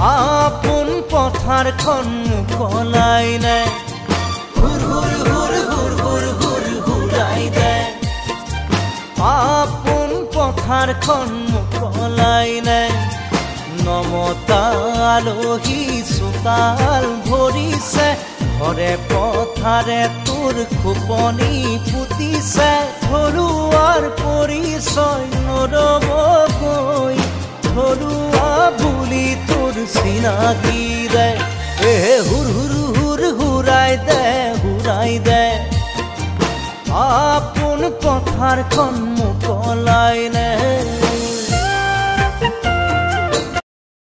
আপোন পথাৰখন মুকলাই নে হুৰ হুৰ হুৰ হুৰ হুৰ হুৰ হুৰাই দে আপোন পথাৰখন মুকলাই নে নমতা আলহী চোতাল ভৰিছে ঘৰে পথাৰে তোৰ খোপনি পুতিছে ঘৰুৱাৰ পৰিচয় নৰবকৈ ঘৰুৱা বুলি তোৰ চিনাকি দে হুৰ হুৰ হুৰ হুৰাই দে আপোন পথাৰখন মুকলাই নে